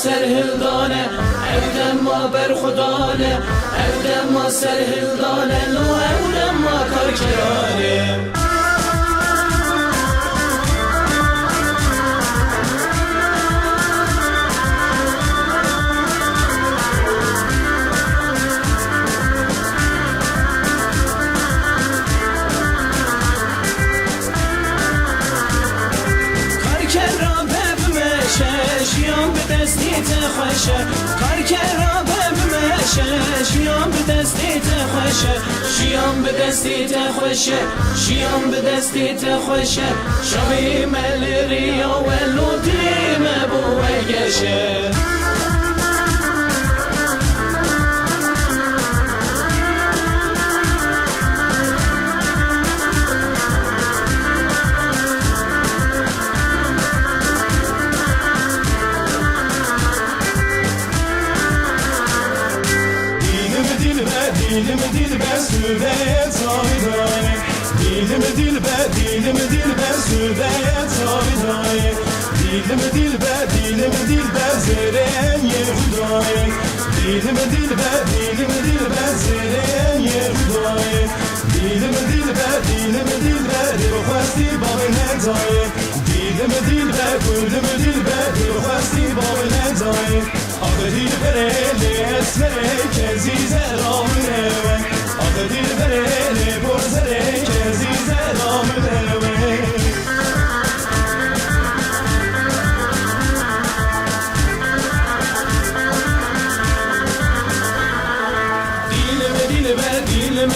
سرهلدانه اودم ما بر خدانه اودم ما سرهلدانه لو اودم ما کارکرانه شیام به دستیت خوشه کارکرا بمشه شیام به دستیت خوشه شیام به دستیت خوشه شیام به دستیت خوشه شوی ملریا ولو دیم بوگشه Dilime dilber sübeyet saviday Dilime dilber sübeyet saviday Dilime dilber zerem yehuday Dilime dilber zerem yehuday Dilime dilber بخواستی بابی ندای Dilime dilber بخواستی بابی ندای آخه dilbere esmere kezize ramine آخه dilbere برزره kezize ramine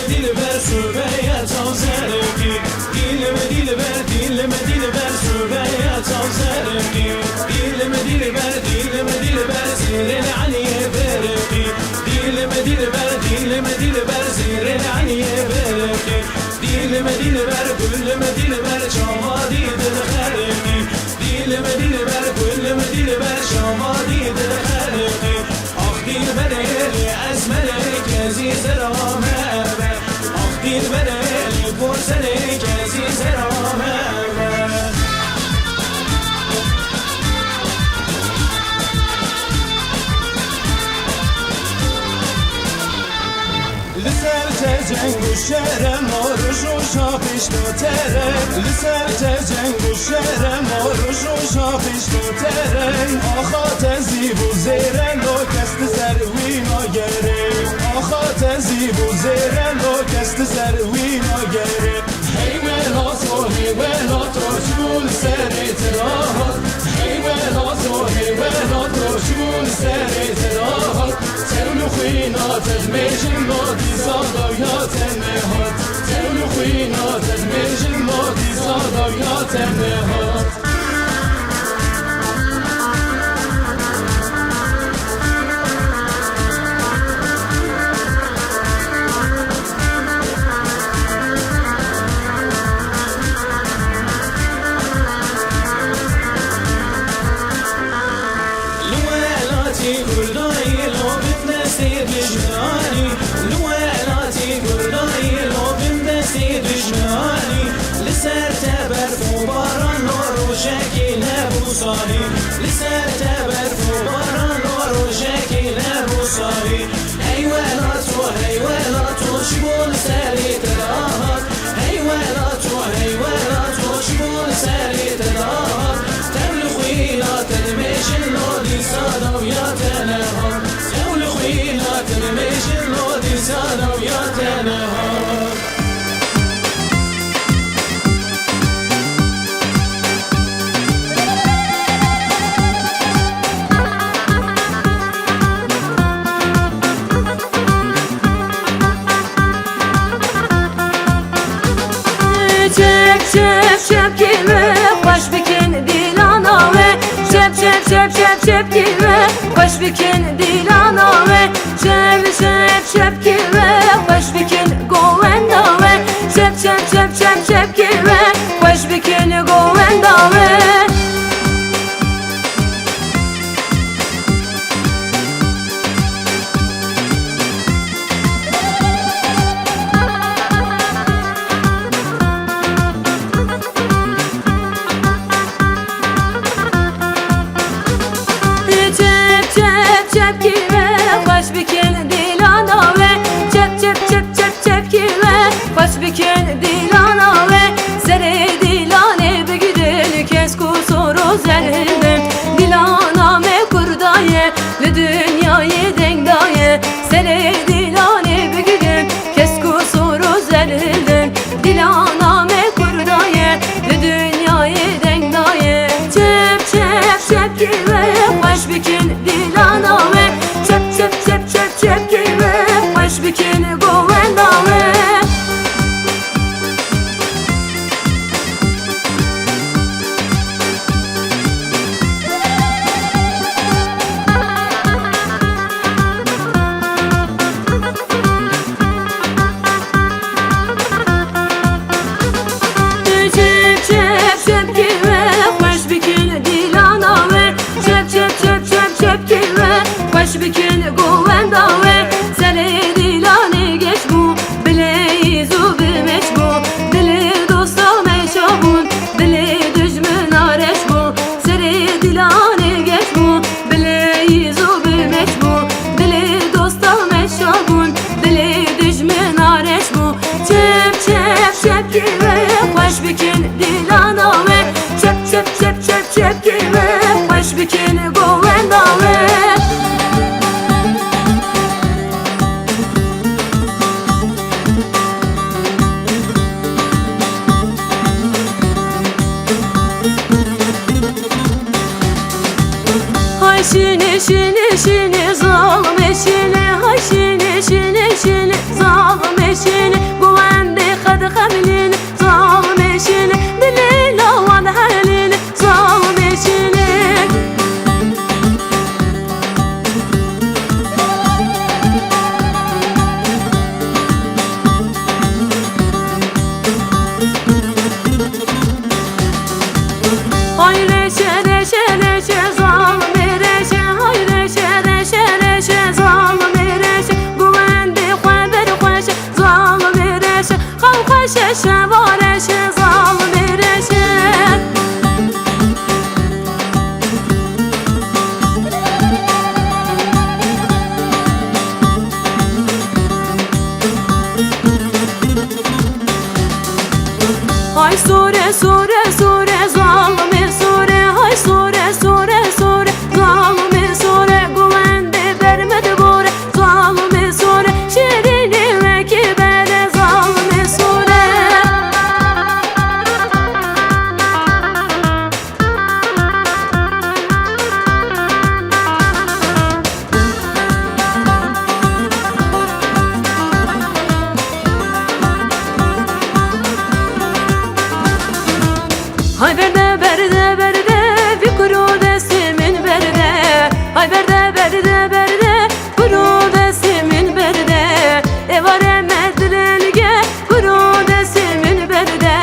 dilber sübeyet avzerki Dilime dilber sübeyet avzerki Dilime dilber zirin aliye berki Dilime dilber zirin aliye berki Dilime dilber şamadi dil kharki Dilime dilber şamadi dil kharki Ah dilbere ezmere keziz rame dilbere borsere keziz rame Liserce guşere moruju şapişto tere Liserce guşere moruju şapişto tere Axa tezibu zeren lo kesti servina gere Axa tezibu zeren lo kesti servina gere Hey velato şgul seret rahat Hey velato şgul seret rahat Tevlu khina tedmejin madi sadayat ennehat Tevlu khina tedmejin madi sadayat ennehat لسر تبر فوباران روشکی نبوسانی لسر تبر فوباران روشکی نبوسانی حیواناتو شبول سری تراهات حیواناتو شبول سری تراهات تبلخوینا تنمیشن لودی سادا ویا تنهات تبلخوینا تنمیشن لودی سادا ویا تنهات Çep kelime baş bikin dilana ve çep kelime baş bikin dilana ve çep kelime baş bikin govenda ve çep kelime baş bikin govenda ve خوش بکن دیلانا و چپ چپ چپ چپ چپ کی و خوش بکن دیلانا و سر دیلانه بگیرن کس کو سورو زلدن دیلانا me kurdaye le dünyayı dengdaye سر دیلانه بگیرن کس کو سورو زلدن دیلانا me kurdaye le dünyayı dengdaye çep çep çep ki ve خوش بکن دیلانا و چپ چپ چپ چپ چپ کی و خوش بکن گووندا و خوش بکن گووندا و سر دیلانه geç bu بلیزو بمش bu دل دوستا مشابون دل دجمن آرش bu سر دیلانه geç bu بلیزو بمش bu دل دوستا مشابون دل دجمن آرش bu çep çep çep ki ve خوش بکن دیلانا و çep çep çep çep çep ki ve خوش بکن گووندا و Şini şini şini zalim eşini hay şini şini şini zalim eşini güvende kad kabilin zalim eşini dili lavan halin zalim eşini hay reşe reşe reşe zalim şeşe vareşe zalim ereşe hay sure sure sure zalim sure hay sure sure sure zalim sure güvende vermedi bore zalim sure şirini ve kibere zalim sure hay berde berde berde bir kuru desimin berde hay berde berde berde kuru desimin berde evare medlelge kuru desimin berde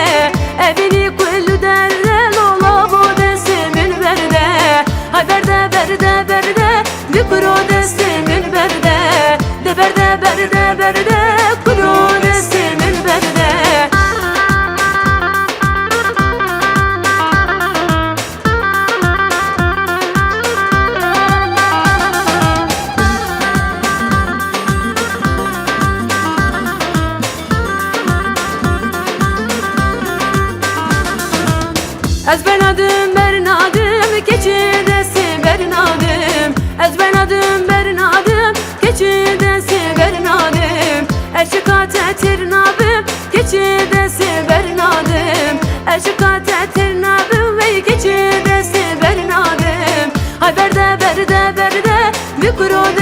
evini kullu derde lola bu desimin berde hay berde berde berde bir kuru desimin berde de berde berde berde kuru desimin berde Ez ben adım Bernadım keçidesi Bernadım Ez ben adım Bernadım keçidesi Bernadım Eşikate tirnabım keçidesi Bernadım Eşikate tirnabım ve keçidesi Bernadım Hay berde berde berde bir kuru